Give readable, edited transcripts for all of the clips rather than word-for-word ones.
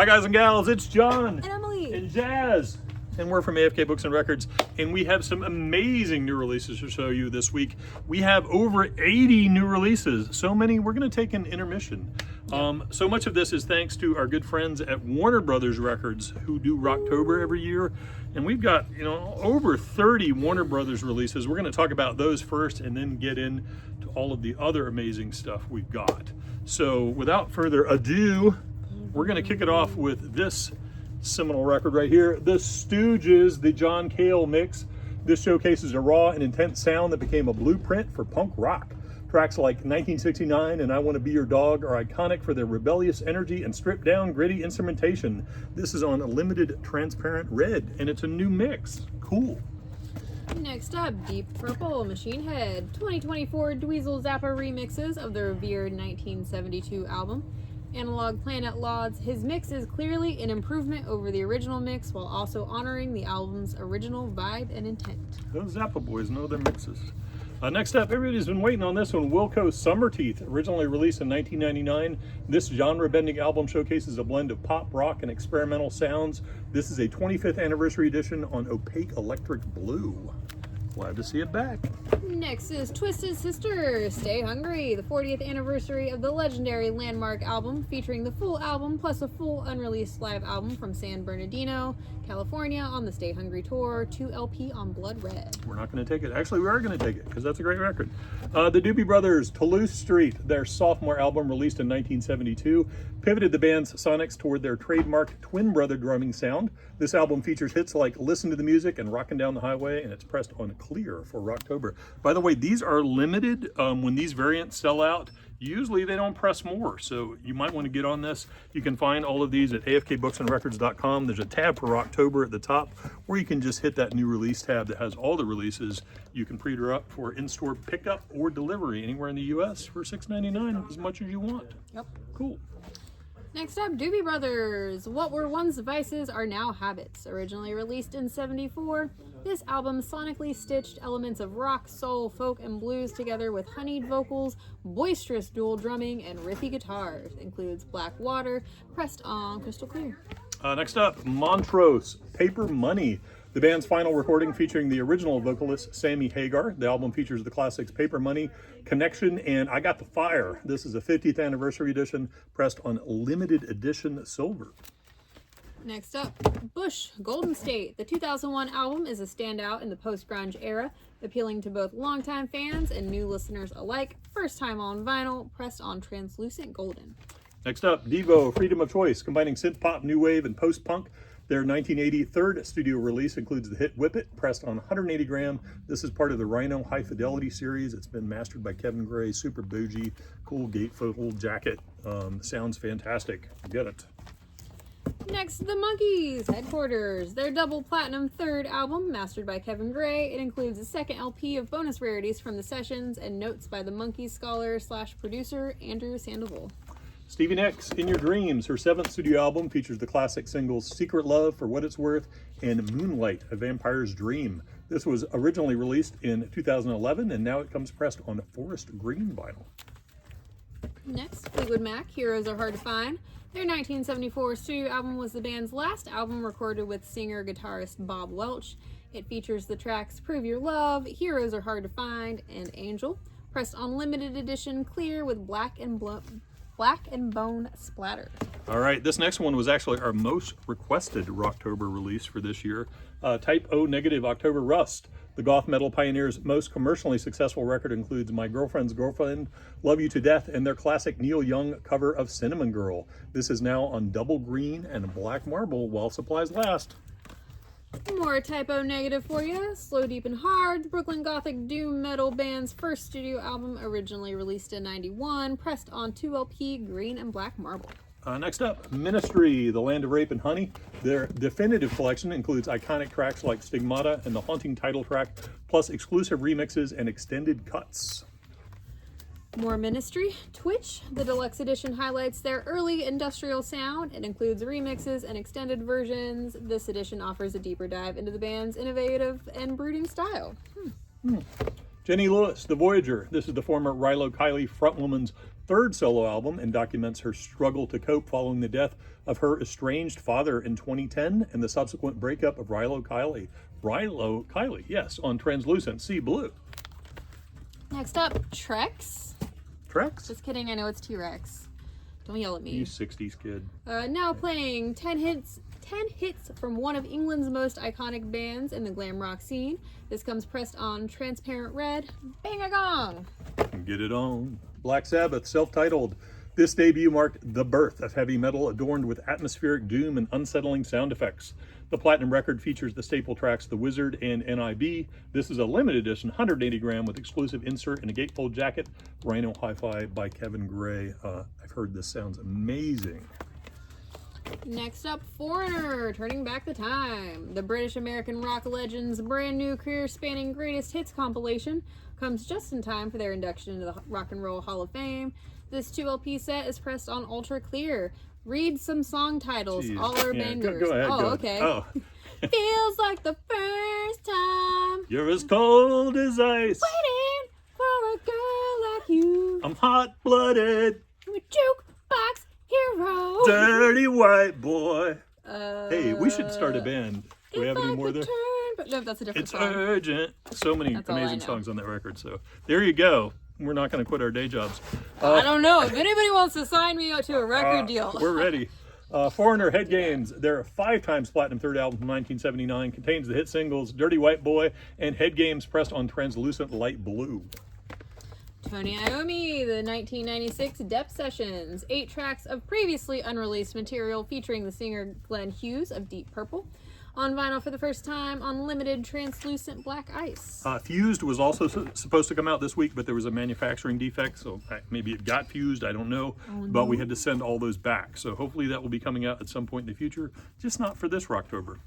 Hi guys and gals, it's John and Emily and Jazz, and we're from AFK Books and Records, and we have some amazing new releases to show you this week. We have over 80 new releases, so many we're going to take an intermission. So much of this is thanks to our good friends at Warner Brothers Records, who do Rocktober every year, and we've got over 30 Warner Brothers releases. We're going to talk about those first, and then get into all of the other amazing stuff we've got. So without further ado, we're going to kick it off with this seminal record right here, The Stooges, the John Cale mix. This showcases a raw and intense sound that became a blueprint for punk rock. Tracks like 1969 and I Want to Be Your Dog are iconic for their rebellious energy and stripped down, gritty instrumentation. This is on a limited transparent red, and it's a new mix. Cool. Next up, Deep Purple, Machine Head, 2024 Dweezil Zappa remixes of the revered 1972 album. Analog Planet lauds his mix is clearly an improvement over the original mix while also honoring the album's original vibe and intent. Those Zappa boys know their mixes. Next up, everybody's been waiting on this one, Wilco Summerteeth, originally released in 1999. This genre-bending album showcases a blend of pop, rock, and experimental sounds. This is a 25th anniversary edition on opaque electric blue. Glad to see it back. Next is Twisted Sister, Stay Hungry, the 40th anniversary of the legendary Landmark album, featuring the full album plus a full unreleased live album from San Bernardino, California on the Stay Hungry tour, 2 LP on Blood Red. We're not going to take it. Actually, we are going to take it because that's a great record. The Doobie Brothers, Toulouse Street, their sophomore album released in 1972, pivoted the band's sonics toward their trademark twin brother drumming sound. This album features hits like Listen to the Music and Rockin' Down the Highway, and it's pressed on clear for Rocktober. By the way, these are limited. When these variants sell out, usually they don't press more, so you might want to get on this. You can find all of these at afkbooksandrecords.com. There's a tab for Rocktober at the top, where you can just hit that new release tab that has all the releases. You can pre-order up for in-store pickup or delivery anywhere in the US for $6.99, as much as you want. Yep. Cool. Next up, Doobie Brothers, What Were Once Vices Are Now Habits. Originally released in '74, this album sonically stitched elements of rock, soul, folk, and blues together with honeyed vocals, boisterous dual drumming, and riffy guitars. Includes Black Water, pressed on crystal clear. Next up, Montrose, Paper Money. The band's final recording featuring the original vocalist, Sammy Hagar. The album features the classics Paper Money, Connection, and I Got the Fire. This is a 50th anniversary edition, pressed on limited edition silver. Next up, Bush, Golden State. The 2001 album is a standout in the post-grunge era, appealing to both longtime fans and new listeners alike. First time on vinyl, pressed on translucent golden. Next up, Devo, Freedom of Choice, combining synth pop, new wave, and post-punk. Their 1980 third studio release includes the hit Whip It, pressed on 180 gram. This is part of the Rhino High Fidelity series. It's been mastered by Kevin Gray, super bougie, cool gatefold jacket. Sounds fantastic. Get it. Next, The Monkees, Headquarters. Their double platinum third album, mastered by Kevin Gray. It includes a second LP of bonus rarities from the sessions and notes by the Monkees scholar / producer Andrew Sandoval. Stevie Nicks, In Your Dreams, her 7th studio album, features the classic singles Secret Love, For What It's Worth, and Moonlight, A Vampire's Dream. This was originally released in 2011, and now it comes pressed on forest green vinyl. Next, Fleetwood Mac, Heroes Are Hard to Find. Their 1974 studio album was the band's last album recorded with singer-guitarist Bob Welch. It features the tracks Prove Your Love, Heroes Are Hard to Find, and Angel, pressed on limited edition clear with black and bone splatter. All right, this next one was actually our most requested Rocktober release for this year. Type O Negative October Rust. The goth metal pioneers' most commercially successful record includes My Girlfriend's Girlfriend, Love You to Death, and their classic Neil Young cover of Cinnamon Girl. This is now on double green and black marble while supplies last. More Type O Negative for you. Slow, Deep, and Hard, the Brooklyn Gothic doom metal band's first studio album, originally released in '91, pressed on 2 LP green and black marble. Next up, Ministry, The Land of Rape and Honey. Their definitive collection includes iconic tracks like Stigmata and the haunting title track, plus exclusive remixes and extended cuts. More Ministry. Twitch, the deluxe edition highlights their early industrial sound. It includes remixes and extended versions. This edition offers a deeper dive into the band's innovative and brooding style. Jenny Lewis, The Voyager. This is the former Rilo Kiley frontwoman's third solo album and documents her struggle to cope following the death of her estranged father in 2010 and the subsequent breakup of Rilo Kiley, yes, on Translucent Sea Blue. Next up, Trex. Trex? Just kidding, I know it's T-Rex. Don't yell at me. You 60s kid. Now playing 10 hits from one of England's most iconic bands in the glam rock scene. This comes pressed on transparent red. Bang a gong! Get it on. Black Sabbath, self-titled. This debut marked the birth of heavy metal adorned with atmospheric doom and unsettling sound effects. The platinum record features the staple tracks The Wizard and NIB. This is a limited edition 180 gram with exclusive insert and a gatefold jacket. Rhino Hi-Fi by Kevin Gray. I've heard this sounds amazing. Next up, Foreigner, turning back the time. The British-American rock legend's brand new career-spanning greatest hits compilation comes just in time for their induction into the Rock and Roll Hall of Fame. This 2 LP set is pressed on ultra clear. Read some song titles, Jeez. all are Yeah, bangers. go ahead, oh, go ahead. okay. Oh. Feels like the first time. You're as cold as ice. Waiting for a girl like you. I'm hot-blooded. I'm a jukebox hero. Dirty white boy. Hey, we should start a band. Do we have any more there? No, that's a different It's song. urgent. So many That's all I amazing know. songs on that record. So there you go. We're not going to quit our day jobs. I don't know. If anybody wants to sign me out to a record deal. We're ready. Foreigner Head Games, their 5 times platinum third album from 1979, contains the hit singles Dirty White Boy and Head Games pressed on translucent light blue. Tony Iommi, the 1996 Depth Sessions, 8 tracks of previously unreleased material featuring the singer Glenn Hughes of Deep Purple. On vinyl for the first time on limited translucent black ice. Fused was also supposed to come out this week, but there was a manufacturing defect, so maybe it got fused, I don't know. But we had to send all those back. So hopefully that will be coming out at some point in the future, just not for this Rocktober.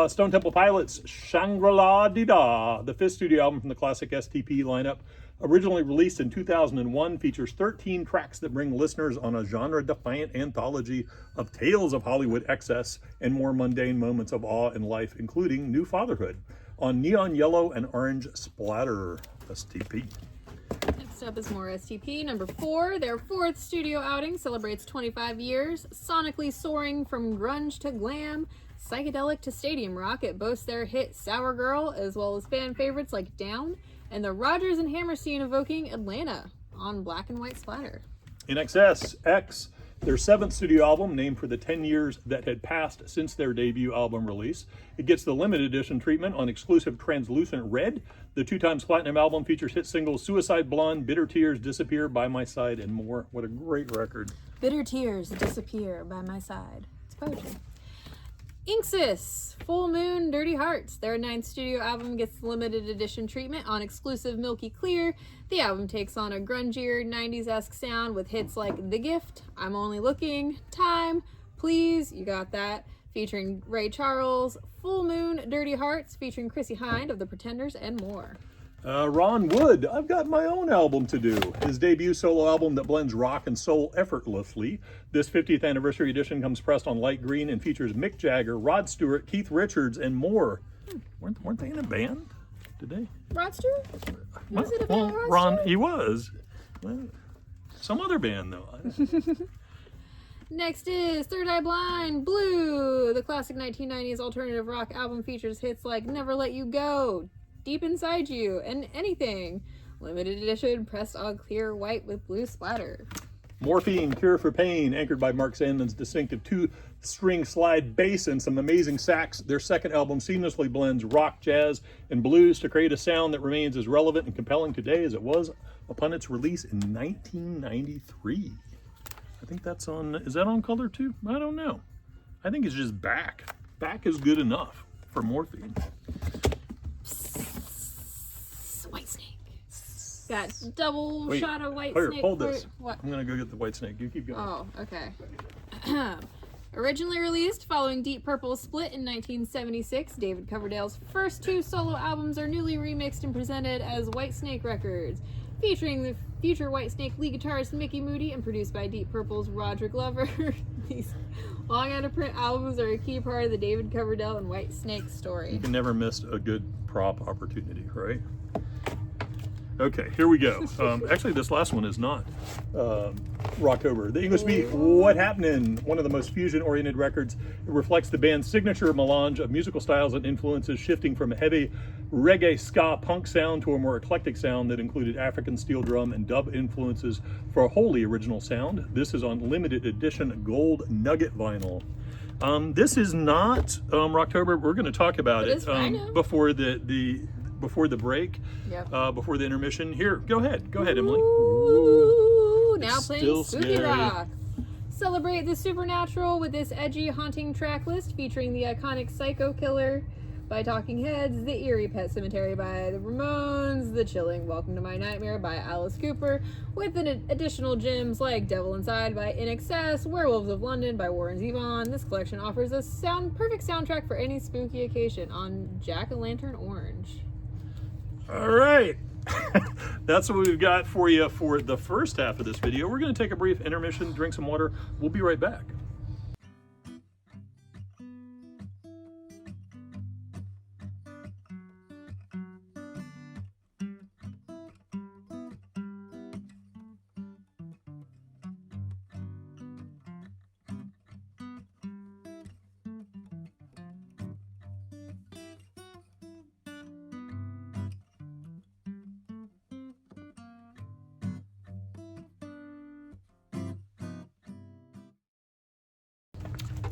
Stone Temple Pilots, Shangri-La Di-Da, the 5th studio album from the classic STP lineup. Originally released in 2001, features 13 tracks that bring listeners on a genre-defiant anthology of tales of Hollywood excess and more mundane moments of awe in life, including new fatherhood, on neon yellow and orange splatter. STP. Next up is more STP. Number 4, their 4th studio outing celebrates 25 years. Sonically soaring from grunge to glam, psychedelic to stadium rock, it boasts their hit Sour Girl, as well as fan favorites like Down, and the Rodgers and Hammerstein evoking Atlanta on black and white splatter. In Excess, X, their 7th studio album, named for the 10 years that had passed since their debut album release. It gets the limited edition treatment on exclusive translucent red. The 2 times platinum album features hit singles Suicide Blonde, Bitter Tears, Disappear, By My Side, and more. What a great record. Bitter Tears Disappear By My Side. It's poetry. Inxis, Full Moon, Dirty Hearts. Their 9th studio album gets limited edition treatment on exclusive Milky Clear. The album takes on a grungier, 90s-esque sound with hits like The Gift, I'm Only Looking, Time, Please, You Got That, featuring Ray Charles, Full Moon, Dirty Hearts, featuring Chrissy Hynde of The Pretenders, and more. Ron Wood, I've got my own album to do. His debut solo album that blends rock and soul effortlessly. This 50th anniversary edition comes pressed on light green and features Mick Jagger, Rod Stewart, Keith Richards, and more. Weren't they in a band? Did they? Rod Stewart? Was it a band, Rod Ron, Stewart? he was. Well, some other band, though. Next is Third Eye Blind, Blue. The classic 1990s alternative rock album features hits like Never Let You Go, Deep Inside You, and Anything. Limited edition, pressed on clear white with blue splatter. Morphine, Cure for Pain, anchored by Mark Sandman's distinctive 2-string slide bass and some amazing sax. Their 2nd album seamlessly blends rock, jazz, and blues to create a sound that remains as relevant and compelling today as it was upon its release in 1993. I think that's on, is that on color too? I don't know. I think it's just back. Back is good enough for Morphine. Whitesnake. Got double Wait, shot of Whitesnake. Here, hold this. What? I'm gonna go get the Whitesnake. You keep going. Oh, okay. Originally released following Deep Purple's split in 1976, David Coverdale's first 2 solo albums are newly remixed and presented as Whitesnake Records, featuring the future Whitesnake lead guitarist Mickey Moody and produced by Deep Purple's Roger Glover. These long out-of-print albums are a key part of the David Coverdale and Whitesnake story. You can never miss a good prop opportunity, right? Okay, here we go. Actually, this last one is not Rocktober. The English beat, What Happenin'? One of the most fusion-oriented records. It reflects the band's signature melange of musical styles and influences, shifting from a heavy reggae ska punk sound to a more eclectic sound that included African steel drum and dub influences for a wholly original sound. This is on limited edition gold nugget vinyl. This is not Rocktober. We're going to talk about it before the break, before the intermission. Here, go ahead, Emily. Ooh, now playing still Spooky scary. Rock. Celebrate the supernatural with this edgy, haunting track list featuring the iconic Psycho Killer by Talking Heads, the Eerie Pet Cemetery by the Ramones, the chilling Welcome to My Nightmare by Alice Cooper, with additional gems like Devil Inside by INXS, Werewolves of London by Warren Zevon. This collection offers a perfect soundtrack for any spooky occasion on Jack-o'-lantern Orange. All right. That's what we've got for you for the first half of this video. We're going to take a brief intermission, drink some water. We'll be right back.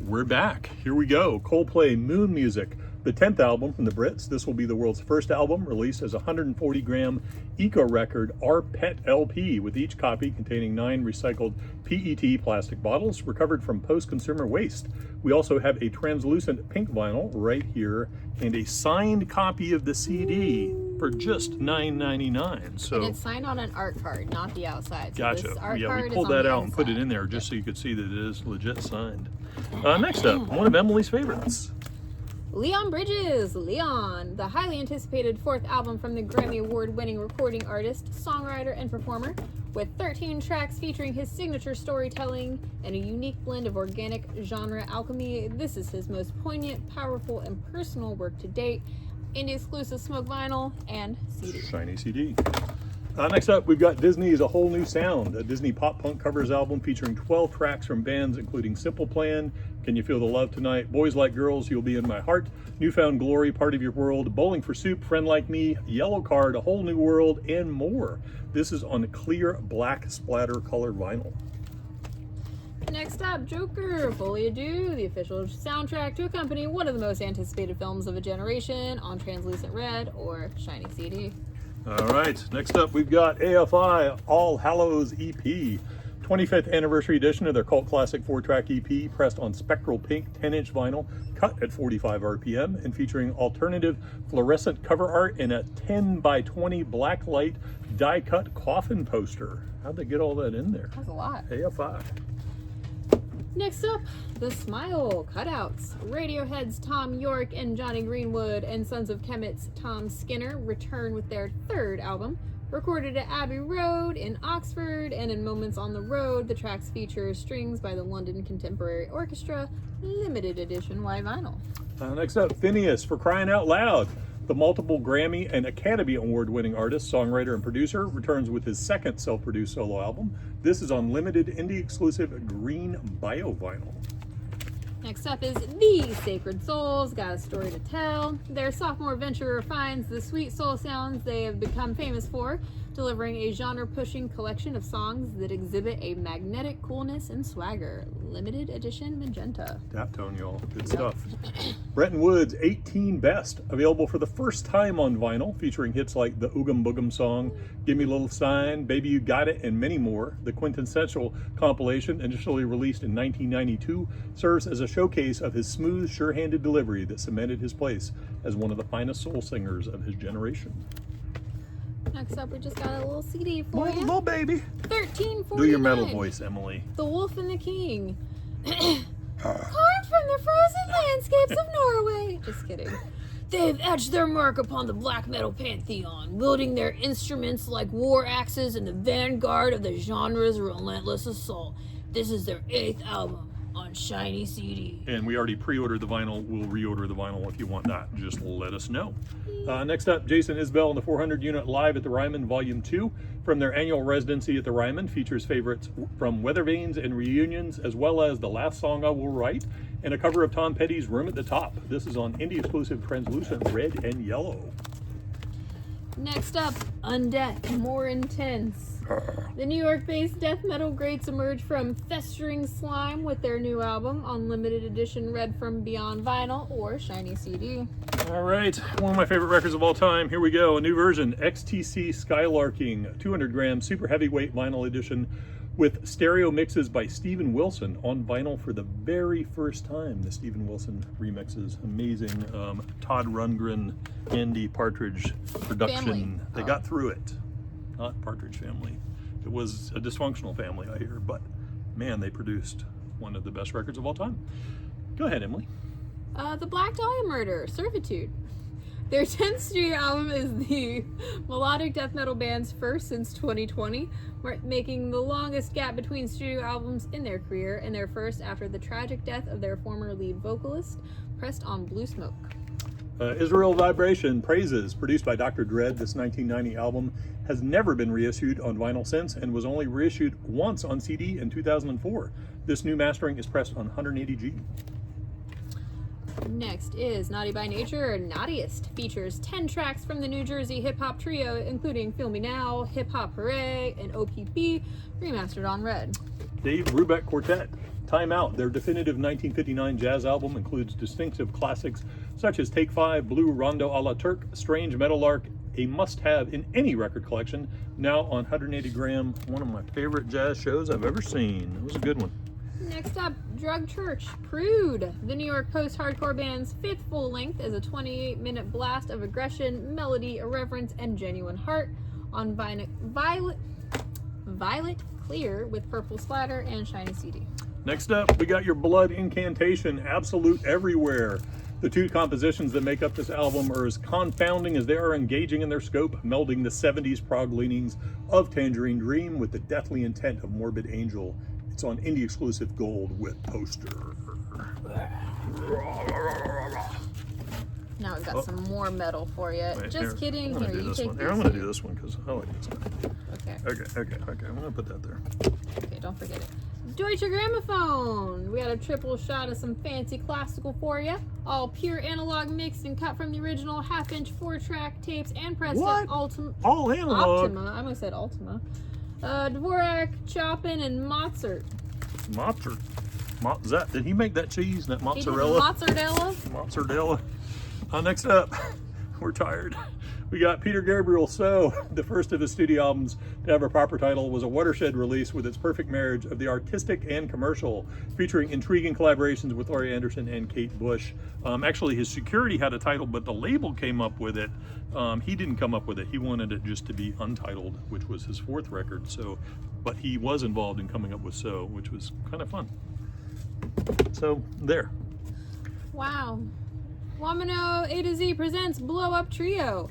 We're back. Here we go. Coldplay, Moon Music, the 10th album from the Brits. This will be the world's first album released as a 140-gram eco-record rPET LP, with each copy containing 9 recycled PET plastic bottles recovered from post-consumer waste. We also have a translucent pink vinyl right here and a signed copy of the CD for just $9.99. So and it's signed on an art card, not the outside. So gotcha. This art Yeah, card we pulled is on that the out and put it inside. in there just so you could see that it is legit signed. Next up, one of Emily's favorites. Leon Bridges, Leon, the highly anticipated 4th album from the Grammy Award-winning recording artist, songwriter, and performer, with 13 tracks featuring his signature storytelling and a unique blend of organic genre alchemy. This is his most poignant, powerful, and personal work to date. Indie-exclusive smoke vinyl and CD. Shiny CD. Next up, we've got Disney's A Whole New Sound, a Disney pop punk covers album featuring 12 tracks from bands including Simple Plan, Can You Feel the Love Tonight, Boys Like Girls, You'll Be in My Heart, Newfound Glory, Part of Your World, Bowling for Soup, Friend Like Me, Yellow Card, A Whole New World, and more. This is on clear black splatter colored vinyl. Next up, Joker, Folie à Deux, the official soundtrack to accompany one of the most anticipated films of a generation on translucent red or shiny CD. All right, next up we've got AFI All Hallows EP, 25th anniversary edition of their cult classic 4-track EP, pressed on spectral pink 10-inch vinyl, cut at 45 RPM, and featuring alternative fluorescent cover art and a 10 by 20 black light die-cut coffin poster. How'd they get all that in there? That's a lot. AFI. Next up, The Smile cutouts. Radiohead's Tom York and Johnny Greenwood and Sons of Kemet's Tom Skinner return with their 3rd album. Recorded at Abbey Road in Oxford and in Moments on the Road, the tracks feature strings by the London Contemporary Orchestra, limited edition white vinyl. Next up, Phineas, For Crying Out Loud. The multiple Grammy and Academy Award-winning artist, songwriter, and producer returns with his 2nd self-produced solo album. This is on limited indie-exclusive green bio vinyl. Next up is The Sacred Souls, Got a Story to Tell. Their sophomore venture refines the sweet soul sounds they have become famous for, delivering a genre-pushing collection of songs that exhibit a magnetic coolness and swagger. Limited edition magenta. Daptone, y'all. Good stuff. Bretton Woods 18 Best, available for the first time on vinyl, featuring hits like the Oogum Boogum song, Give Me a Little Sign, Baby You Got It, and many more. The quintessential compilation, initially released in 1992, serves as a showcase of his smooth, sure-handed delivery that cemented his place as one of the finest soul singers of his generation. Next up, we just got a little CD for you. Little baby. $13.49. Do your metal voice, Emily. The Wolf and the King. Carved from the frozen landscapes of Norway. Just kidding. They've etched their mark upon the black metal pantheon, wielding their instruments like war axes in the vanguard of the genre's relentless assault. This is their 8th album, on shiny CD. And we already pre-ordered the vinyl. We'll reorder the vinyl if you want that. Just let us know. Next up, Jason Isbell and the 400 unit live at the Ryman Volume 2 from their annual residency at the Ryman. Features favorites from Weather Vanes and Reunions, as well as The Last Song I Will Write, and a cover of Tom Petty's Room at the Top. This is on indie exclusive translucent red and yellow. Next up, Undeath, More Intense. The New York-based death metal greats emerge from Festering Slime with their new album on limited edition Read From Beyond vinyl or shiny CD. All right, one of my favorite records of all time. Here we go, a new version, XTC Skylarking, 200 gram super heavyweight vinyl edition with stereo mixes by Steven Wilson on vinyl for the very first time. The Steven Wilson remixes, amazing. Todd Rundgren, Andy Partridge production. Family. They got through it. Not Partridge Family. It was a dysfunctional family, I hear, but man, they produced one of the best records of all time. Go ahead, Emily. The Black Dahlia Murder, Servitude. Their 10th studio album is the melodic death metal band's first since 2020, making the longest gap between studio albums in their career, and their first after the tragic death of their former lead vocalist, pressed on Blue Smoke. Israel Vibration, Praises, produced by Dr. Dread. This 1990 album has never been reissued on vinyl since and was only reissued once on CD in 2004. This new mastering is pressed on 180G. Next is Naughty by Nature, Naughtiest. Features 10 tracks from the New Jersey hip-hop trio, including Feel Me Now, Hip Hop Hooray, and OPP, remastered on Red. Dave Brubeck Quartet, Time Out. Their definitive 1959 jazz album includes distinctive classics such as Take 5, Blue Rondo a la Turk, Strange Meadowlark, a must-have in any record collection, now on 180 gram. One of my favorite jazz shows I've ever seen. It was a good one. Next up, Drug Church, Prude. The New York post-hardcore band's fifth full length is a 28-minute blast of aggression, melody, irreverence, and genuine heart on violet clear with purple splatter and shiny CD. Next up, we got your Blood Incantation, Absolute Everywhere. The two compositions that make up this album are as confounding as they are engaging in their scope, melding the 70s prog leanings of Tangerine Dream with the deathly intent of Morbid Angel. It's on indie exclusive gold with poster. Now we've got some more metal for you. Wait, Just here, kidding. I'm gonna Here, do you this take one. this. Here, I'm gonna do this one because I like this one. Okay. Okay. I'm gonna put that there. Okay, don't forget it. Deutsche Grammophon. We got a triple shot of some fancy classical for you. All pure analog mixed and cut from the original half-inch 4-track tapes and pressed What? at Ultima. All analog. Optima. I almost said Ultima. Dvorak, Chopin, and Mozart. Mozart. Did he make that cheese? That He did mozzarella? Mozzarella. Mozzarella. Next up, we're tired. We got Peter Gabriel So, the first of his studio albums to have a proper title, was a watershed release with its perfect marriage of the artistic and commercial, featuring intriguing collaborations with Laurie Anderson and Kate Bush. Actually, his Security had a title, but the label came up with it. He didn't come up with it. He wanted it just to be untitled, which was his fourth record. So, but he was involved in coming up with So, which was kind of fun. So, there. Wow. Wamano A to Z presents Blow Up Trio.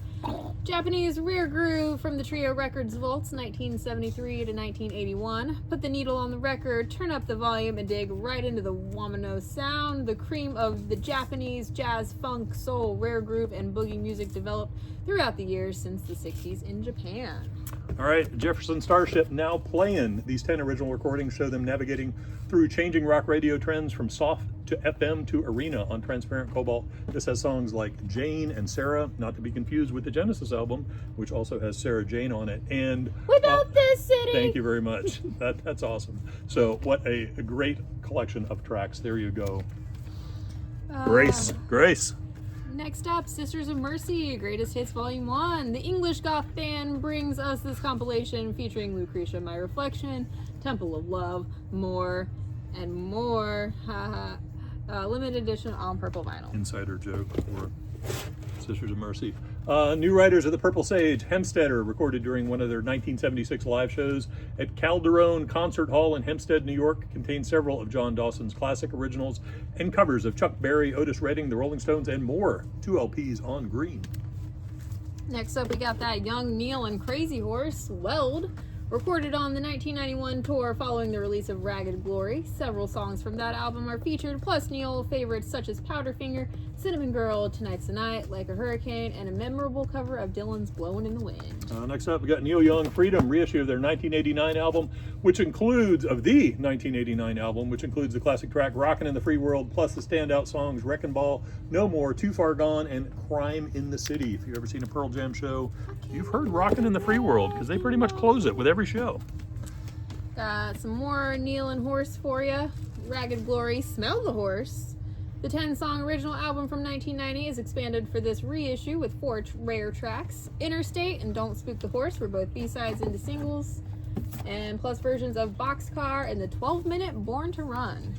Japanese rear groove from the Trio Records vaults 1973 to 1981. Put the needle on the record, turn up the volume, and dig right into the Wamano sound, the cream of the Japanese jazz, funk, soul, rare groove, and boogie music developed throughout the years since the 60s in Japan. All right, Jefferson Starship now playing. These 10 original recordings show them navigating through changing rock radio trends from soft to FM to arena on Transparent Cobalt. This has songs like Jane and Sarah, not to be confused with the Genesis album, which also has Sarah Jane on it. And Without This City! Thank you very much. That's awesome. So what a great collection of tracks. There you go. Grace. Next up, Sisters of Mercy, Greatest Hits Volume 1. The English goth band brings us this compilation featuring Lucretia, My Reflection, Temple of Love, more and more. Limited edition on purple vinyl. Insider joke for Sisters of Mercy. New writers of the Purple Sage, Hempsteader, recorded during one of their 1976 live shows at Calderone Concert Hall in Hempstead, New York, contains several of John Dawson's classic originals and covers of Chuck Berry, Otis Redding, the Rolling Stones, and more. 2 LPs on green. Next up, we got that Young Neil and Crazy Horse, Weld, Recorded on the 1991 tour following the release of Ragged Glory, several songs from that album are featured, plus Neil favorites such as Powderfinger, Cinnamon Girl, Tonight's the Night, Like a Hurricane, and a memorable cover of Dylan's Blowin' in the Wind. Next up, we got Neil Young, Freedom, reissue of their 1989 album, which includes, the classic track Rockin' in the Free World, plus the standout songs Wreckin' Ball, No More, Too Far Gone, and Crime in the City. If you've ever seen a Pearl Jam show, you've heard Rockin' in the Free World, because they pretty much close it with every show. Got some more Neil and Horse for you. Ragged Glory, Smell the Horse. The 10-song original album from 1990 is expanded for this reissue with 4 rare tracks. Interstate and Don't Spook the Horse were both B-sides into singles, and plus versions of Boxcar and the 12-minute Born to Run.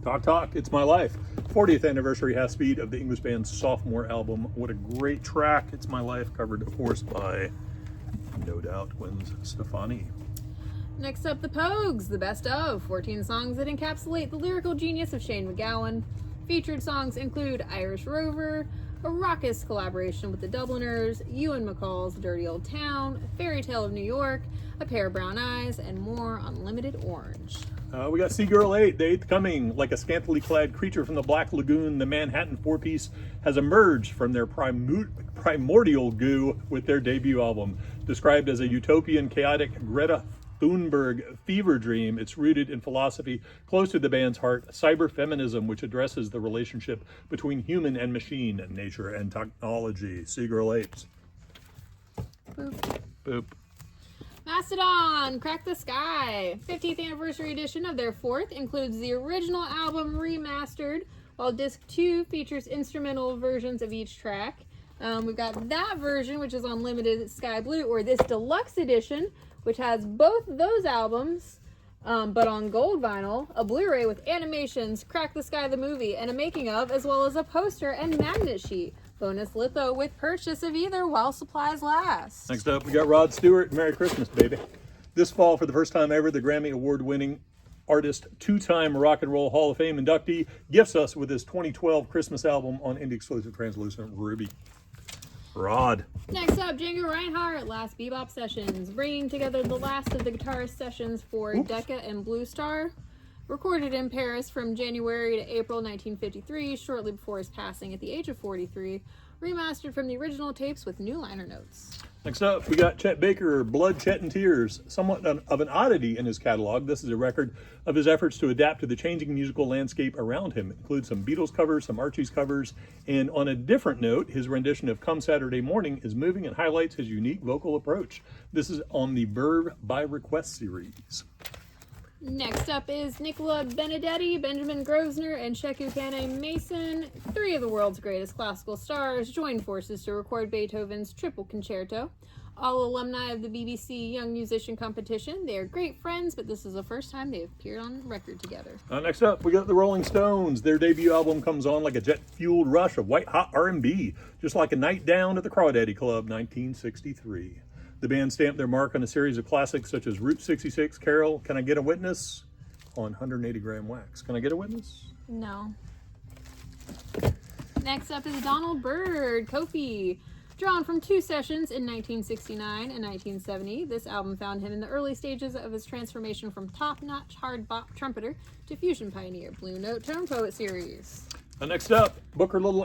Talk Talk, It's My Life. 40th anniversary half speed of the English band's sophomore album. What a great track. It's My Life, covered of course by no doubt Gwen Stefani. Next up, the Pogues, the best of 14 songs that encapsulate the lyrical genius of Shane MacGowan. Featured songs include Irish Rover, a raucous collaboration with the Dubliners, Ewan McCall's Dirty Old Town, Fairy Tale of New York, A Pair of Brown Eyes, and more Unlimited Orange. We got Seagirl 8, the 8th coming. Like a scantily clad creature from the Black Lagoon, the Manhattan four-piece has emerged from their primordial goo with their debut album. Described as a utopian, chaotic Greta Thunberg fever dream, it's rooted in philosophy close to the band's heart, cyberfeminism, which addresses the relationship between human and machine, nature and technology. Seagirl 8. Boop. Boop. Mastodon, Crack the Sky. 50th anniversary edition of their 4th includes the original album remastered, while disc 2 features instrumental versions of each track. We've got that version, which is on limited Sky Blue, or this deluxe edition, which has both those albums, but on gold vinyl, a Blu-ray with animations, Crack the Sky the movie, and a making of, as well as a poster and magnet sheet. Bonus litho with purchase of either while supplies last. Next up, we got Rod Stewart, Merry Christmas, baby. This fall, for the first time ever, the Grammy Award-winning artist, 2-time Rock and Roll Hall of Fame inductee, gifts us with his 2012 Christmas album on indie-exclusive Translucent Ruby. Rod. Next up, Django Reinhardt, Last Bebop Sessions, bringing together the last of the guitarist sessions for Decca and Blue Star. Recorded in Paris from January to April 1953, shortly before his passing at the age of 43. Remastered from the original tapes with new liner notes. Next up, we got Chet Baker, Blood, Chet, and Tears. Somewhat of an oddity in his catalog, this is a record of his efforts to adapt to the changing musical landscape around him. It includes some Beatles covers, some Archie's covers, and on a different note, his rendition of Come Saturday Morning is moving and highlights his unique vocal approach. This is on the Verve by Request series. Next up is Nicola Benedetti, Benjamin Grosvenor, and Sheku Kane Mason. 3 of the world's greatest classical stars joined forces to record Beethoven's Triple Concerto. All alumni of the BBC Young Musician Competition. They are great friends, but this is the first time they've appeared on record together. Next up, we got the Rolling Stones. Their debut album comes on like a jet-fueled rush of white-hot R&B, just like a night down at the Crawdaddy Club, 1963. The band stamped their mark on a series of classics such as Route 66, Carol, Can I Get a Witness? On 180-gram wax. Can I get a witness? No. Next up is Donald Byrd, Kofi. Drawn from 2 sessions in 1969 and 1970, this album found him in the early stages of his transformation from top-notch hard bop trumpeter to fusion pioneer Blue Note Tone Poet series. Next up, Booker Little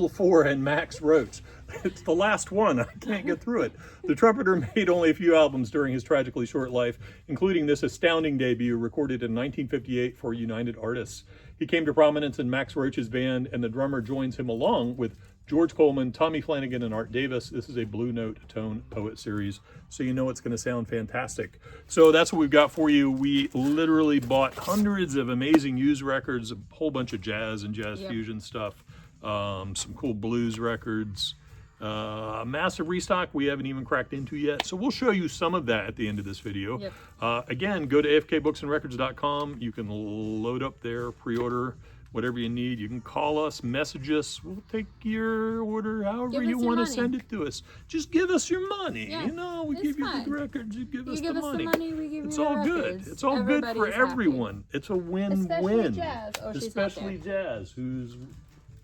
4 and Max Roach. It's the last one. I can't get through it. The trumpeter made only a few albums during his tragically short life, including this astounding debut recorded in 1958 for United Artists. He came to prominence in Max Roach's band, and the drummer joins him along with George Coleman, Tommy Flanagan, and Art Davis. This is a Blue Note Tone Poet series, so you know it's going to sound fantastic. So that's what we've got for you. We literally bought hundreds of amazing used records, a whole bunch of jazz and jazz fusion stuff, some cool blues records, a massive restock we haven't even cracked into yet. So we'll show you some of that at the end of this video. Again, go to afkbooksandrecords.com. You can load up there, pre-order whatever you need. You can call us, message us. We'll take your order however you want to send it to us. Just give us your money. You know, we give you the records, you give us the money. We give it's you all the good. records. It's all good for everyone. Happy. It's a win-win. Jazz. Oh, especially Jazz, who's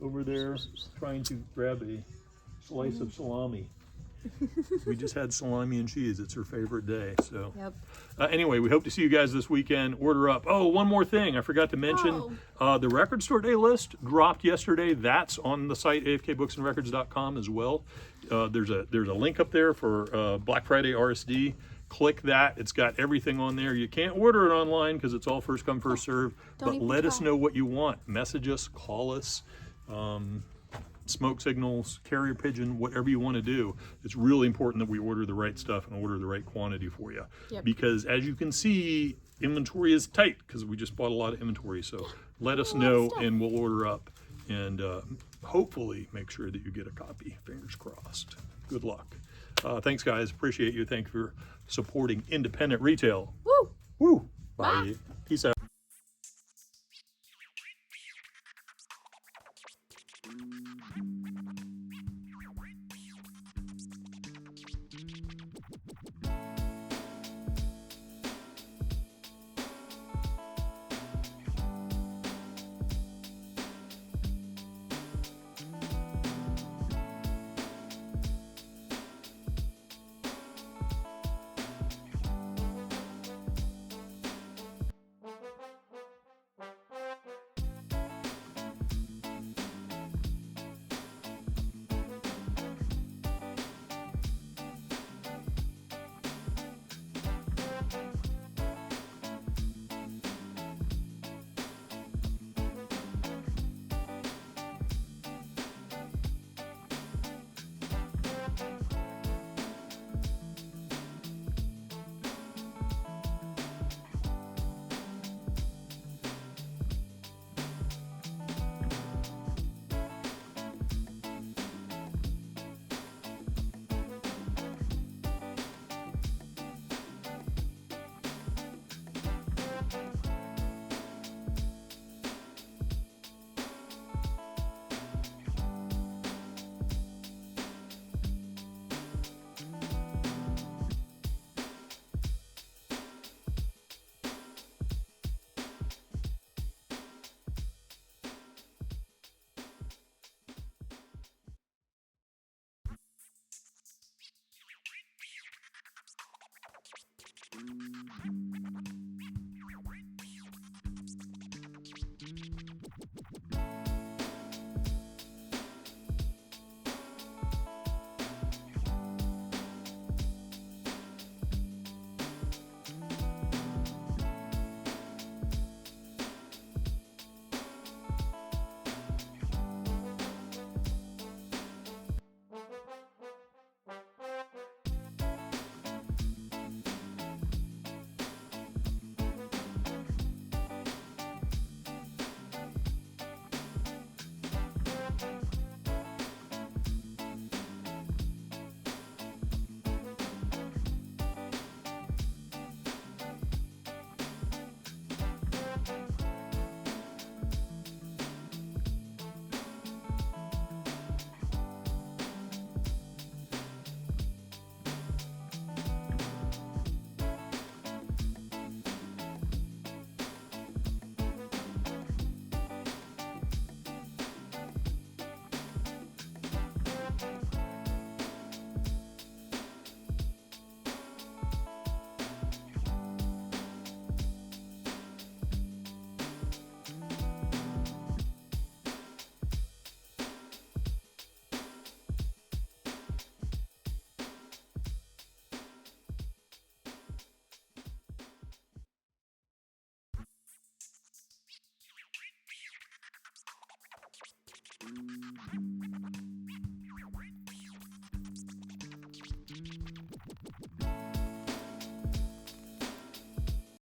over there trying to grab a slice of salami. We just had salami and cheese. It's her favorite day. So Yep. Anyway, we hope to see you guys this weekend. Order up. Oh, one more thing I forgot to mention. The Record Store Day list dropped yesterday. That's on the site, afkbooksandrecords.com as well. There's a link up there for Black Friday RSD. Click that. It's got everything on there. You can't order it online because it's all first come, first serve. But even let us try. know what you want. Message us, call us. Smoke signals, carrier pigeon, whatever you want to do. It's really important that we order the right stuff and order the right quantity for you. Yep. Because as you can see, inventory is tight because we just bought a lot of inventory. So let us know and we'll order up and hopefully make sure that you get a copy. Fingers crossed. Good luck. Thanks, guys. Appreciate you. Thank you for supporting independent retail. Woo! Woo! Bye. Bye. Peace out.